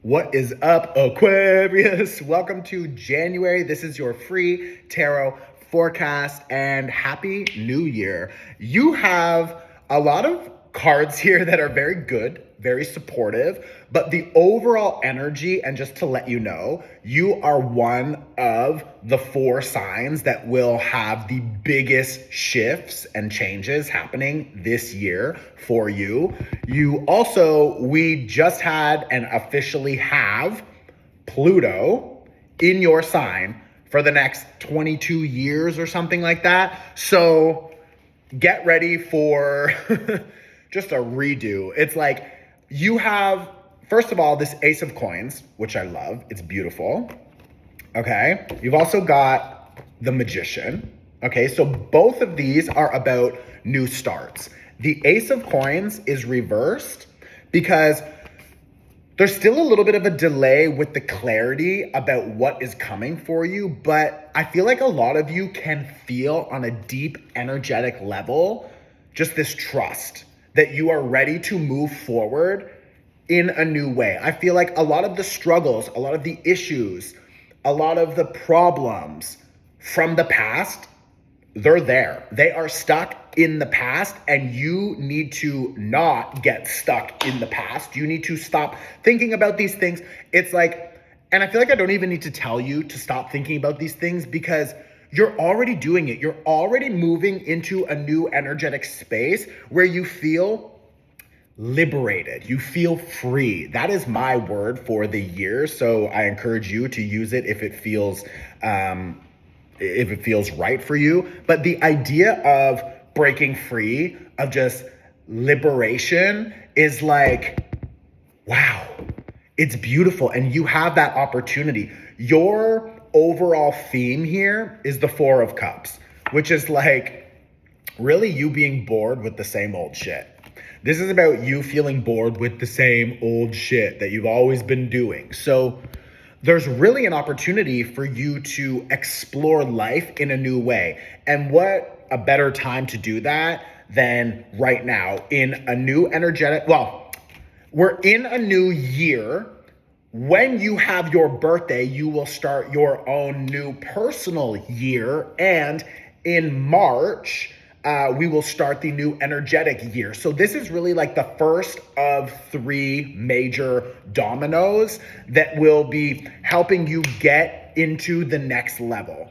What is up, Aquarius? Welcome to January. This is your free tarot forecast and happy new year. You have a lot of cards here that are very good, very supportive, but the overall energy, and just to let you know, you are one of the 4 signs that will have the biggest shifts and changes happening this year for you. We just had and officially have Pluto in your sign for the next 22 years or something like that. So get ready for just a redo. It's like you have, first of all, this Ace of Coins, which I love. It's beautiful. Okay. You've also got the Magician. Okay. So both of these are about new starts. The Ace of Coins is reversed because there's still a little bit of a delay with the clarity about what is coming for you, but I feel like a lot of you can feel on a deep energetic level just this trust that you are ready to move forward in a new way. I feel like a lot of the struggles, a lot of the issues, a lot of the problems from the past, they're there. They are stuck in the past, and you need to not get stuck in the past. You need to stop thinking about these things. It's like, and I feel like I don't even need to tell you to stop thinking about these things because you're already doing it. You're already moving into a new energetic space where you feel liberated. You feel free. That is my word for the year. So I encourage you to use it if it feels right for you. But the idea of breaking free, of just liberation, is like, wow, it's beautiful. And you have that opportunity. Your overall theme here is the 4 of Cups, which is like really you being bored with the same old shit. This is about you feeling bored with the same old shit that you've always been doing. So there's really an opportunity for you to explore life in a new way. And what a better time to do that than right now in a new we're in a new year. When you have your birthday, you will start your own new personal year. And in March, we will start the new energetic year. So this is really like the first of 3 major dominoes that will be helping you get into the next level.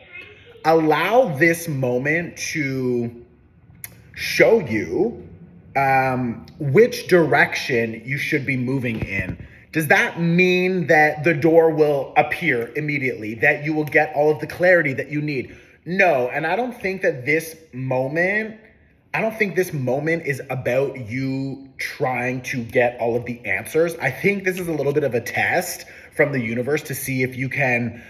Allow this moment to show you which direction you should be moving in. Does that mean that the door will appear immediately, that you will get all of the clarity that you need? No, and I don't think this moment is about you trying to get all of the answers. I think this is a little bit of a test from the universe to see if you can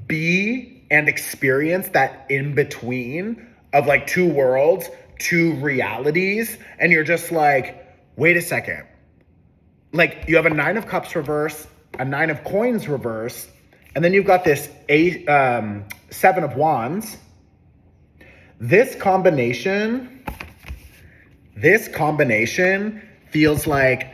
be and experience that in between of like 2 worlds, 2 realities, and you're just like, wait a second. Like you have a 9 of Cups reverse, a 9 of Coins reverse, and then you've got this 7 of Wands. This combination feels like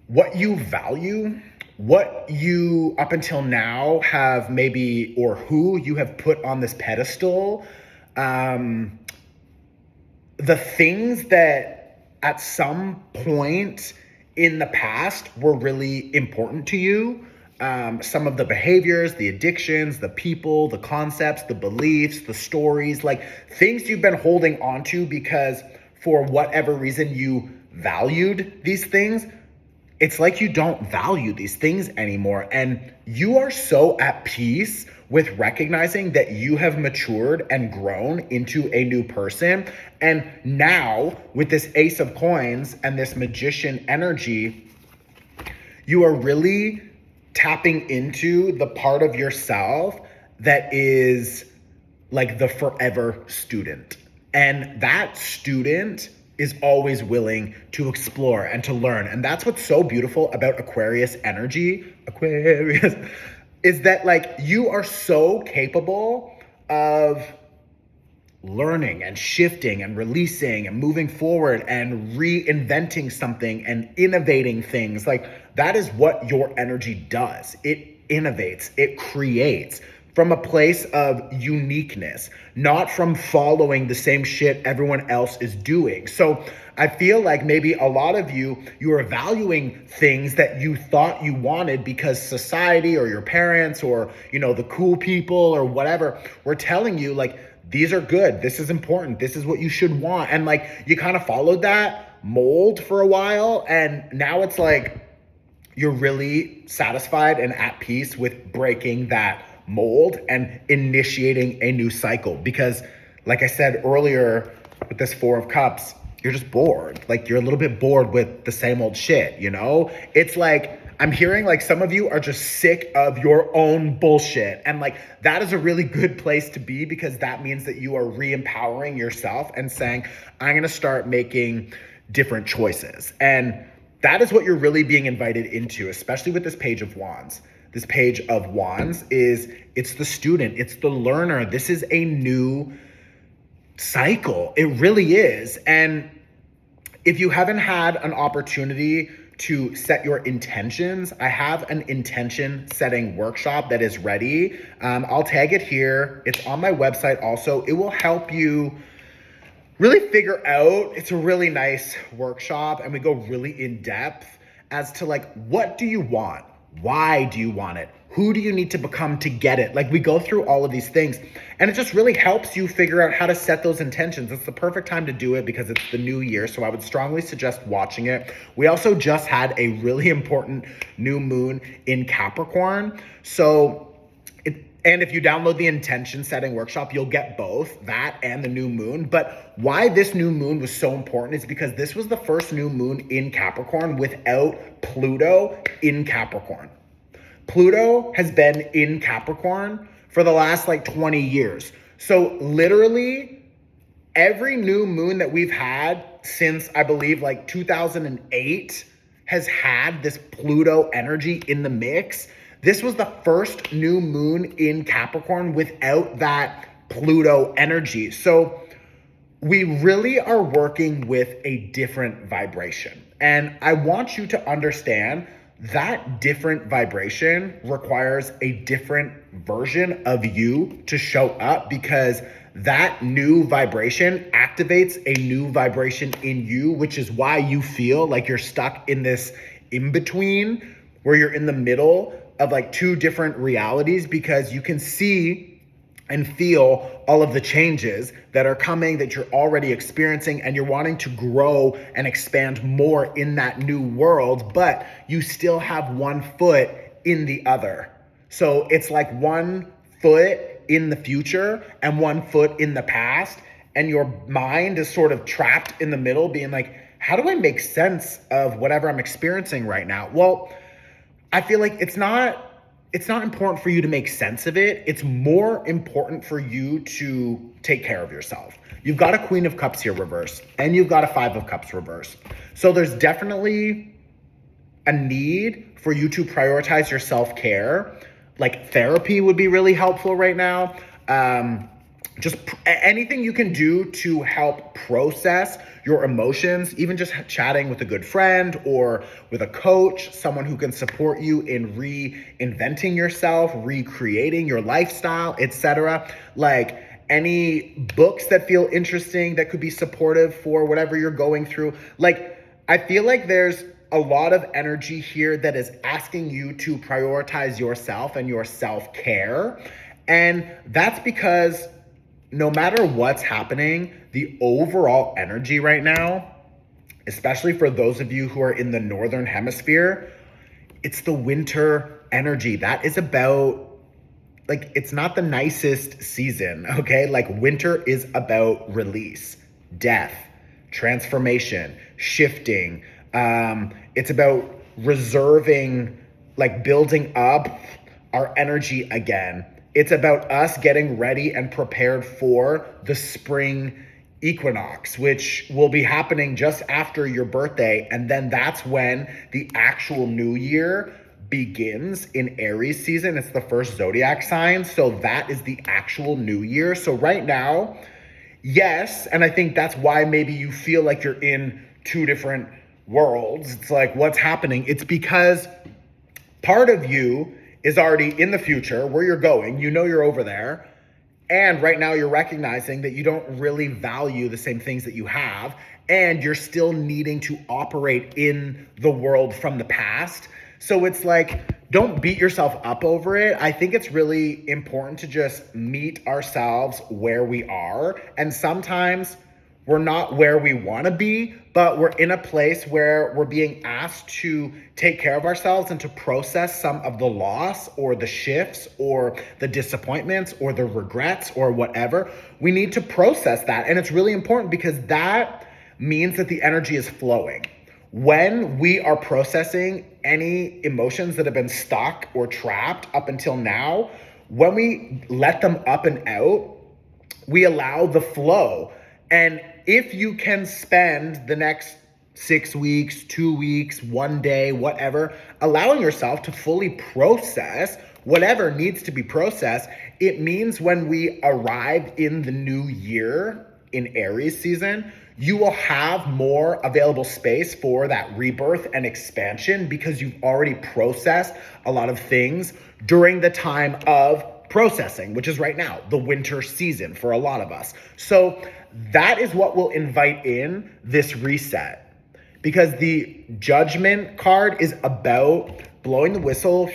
what you value, what you up until now have maybe, or who you have put on this pedestal, the things that at some point in the past were really important to you. Some of the behaviors, the addictions, the people, the concepts, the beliefs, the stories, like things you've been holding on to because for whatever reason you valued these things. It's like you don't value these things anymore. And you are so at peace with recognizing that you have matured and grown into a new person. And now with this Ace of Coins and this Magician energy, you are really tapping into the part of yourself that is like the forever student. And that student is always willing to explore and to learn. And that's what's so beautiful about Aquarius energy, is that like you are so capable of learning and shifting and releasing and moving forward and reinventing something and innovating things. Like, that is what your energy does. It innovates, it creates from a place of uniqueness, not from following the same shit everyone else is doing. So I feel like maybe a lot of you are valuing things that you thought you wanted because society or your parents or, the cool people or whatever were telling you, like, these are good, this is important, this is what you should want. And like, you kind of followed that mold for a while. And now it's like, you're really satisfied and at peace with breaking that mold and initiating a new cycle. Because like I said earlier with this Four of Cups, you're just bored. Like, you're a little bit bored with the same old shit, It's like, I'm hearing like some of you are just sick of your own bullshit. And like, that is a really good place to be, because that means that you are re-empowering yourself and saying, I'm going to start making different choices. And that is what you're really being invited into, especially with this Page of Wands. This Page of Wands it's the student, it's the learner. This is a new cycle. It really is. And if you haven't had an opportunity to set your intentions, I have an intention setting workshop that is ready. I'll tag it here. It's on my website also. It will help you really figure out, it's a really nice workshop, and we go really in depth as to like, what do you want? Why do you want it? Who do you need to become to get it? Like, we go through all of these things, and it just really helps you figure out how to set those intentions. It's the perfect time to do it because it's the new year. So I would strongly suggest watching it. We also just had a really important new moon in Capricorn. And if you download the intention setting workshop, you'll get both that and the new moon. But why this new moon was so important is because this was the first new moon in Capricorn without Pluto in Capricorn. Pluto has been in Capricorn for the last like 20 years. So literally every new moon that we've had since, I believe, like 2008 has had this Pluto energy in the mix. This was the first new moon in Capricorn without that Pluto energy. So we really are working with a different vibration. And I want you to understand that different vibration requires a different version of you to show up, because that new vibration activates a new vibration in you, which is why you feel like you're stuck in this in-between where you're in the middle of like two different realities, because you can see and feel all of the changes that are coming, that you're already experiencing, and you're wanting to grow and expand more in that new world, but you still have one foot in the other. So it's like one foot in the future and one foot in the past, and your mind is sort of trapped in the middle, being like, how do I make sense of whatever I'm experiencing right now? Well, I feel like it's not important for you to make sense of it. It's more important for you to take care of yourself. You've got a Queen of Cups here reversed, and you've got a Five of Cups reversed. So there's definitely a need for you to prioritize your self-care. Like, therapy would be really helpful right now. Just anything you can do to help process your emotions, even just chatting with a good friend or with a coach, someone who can support you in reinventing yourself, recreating your lifestyle, etc. Like, any books that feel interesting that could be supportive for whatever you're going through. Like, I feel like there's a lot of energy here that is asking you to prioritize yourself and your self-care. And that's because no matter what's happening, the overall energy right now, especially for those of you who are in the northern hemisphere, it's the winter energy. That is about, like, it's not the nicest season, okay? Like, winter is about release, death, transformation, shifting. It's about reserving, like building up our energy again. It's about us getting ready and prepared for the spring equinox, which will be happening just after your birthday. And then that's when the actual new year begins in Aries season. It's the first zodiac sign. So that is the actual new year. So right now, yes, and I think that's why maybe you feel like you're in two different worlds. It's like, what's happening? It's because part of you is already in the future where you're going. You know you're over there. And right now you're recognizing that you don't really value the same things that you have, and you're still needing to operate in the world from the past. So it's like, don't beat yourself up over it. I think it's really important to just meet ourselves where we are. And sometimes we're not where we want to be, but we're in a place where we're being asked to take care of ourselves and to process some of the loss or the shifts or the disappointments or the regrets or whatever. We need to process that. And it's really important because that means that the energy is flowing. When we are processing any emotions that have been stuck or trapped up until now, when we let them up and out, we allow the flow. And if you can spend the next 6 weeks, 2 weeks, 1 day, whatever, allowing yourself to fully process whatever needs to be processed, it means when we arrive in the new year in Aries season, you will have more available space for that rebirth and expansion because you've already processed a lot of things during the time of processing, which is right now, the winter season for a lot of us. So that is what will invite in this reset, because the Judgment card is about blowing the whistle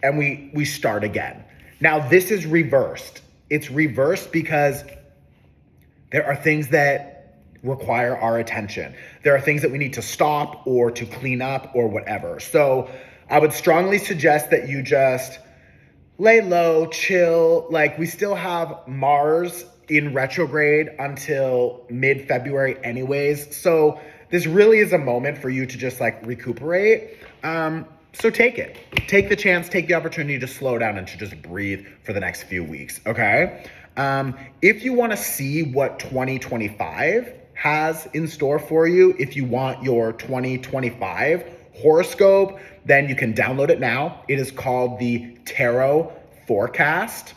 and we start again. Now this is reversed. It's reversed because there are things that require our attention. There are things that we need to stop or to clean up or whatever. So I would strongly suggest that you just lay low, chill. Like, we still have Mars in retrograde until mid-February anyways. So this really is a moment for you to just like recuperate. So take it. Take the chance, take the opportunity to slow down and to just breathe for the next few weeks, okay? If you want to see what 2025 has in store for you, if you want your 2025 horoscope, then you can download it now. It is called the Tarot Forecast.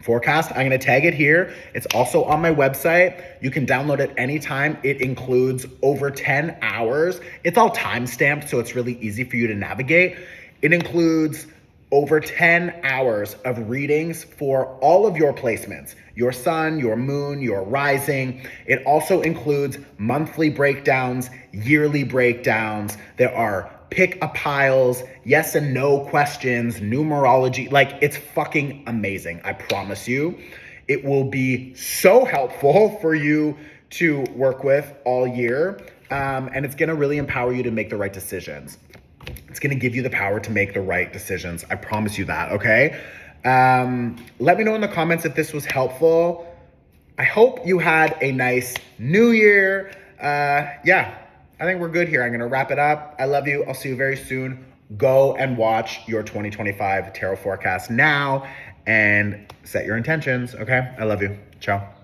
I'm going to tag it here. It's also on my website. You can download it anytime. It includes over 10 hours. It's all time stamped, so it's really easy for you to navigate. It includes over 10 hours of readings for all of your placements, your sun, your moon, your rising. It also includes monthly breakdowns, yearly breakdowns. There are pick a piles, yes and no questions, numerology. Like, it's fucking amazing. I promise you. It will be so helpful for you to work with all year. And it's going to really empower you to make the right decisions. It's going to give you the power to make the right decisions. I promise you that, okay? Let me know in the comments if this was helpful. I hope you had a nice new year. Yeah, I think we're good here. I'm going to wrap it up. I love you. I'll see you very soon. Go and watch your 2025 tarot forecast now and set your intentions, okay? I love you. Ciao.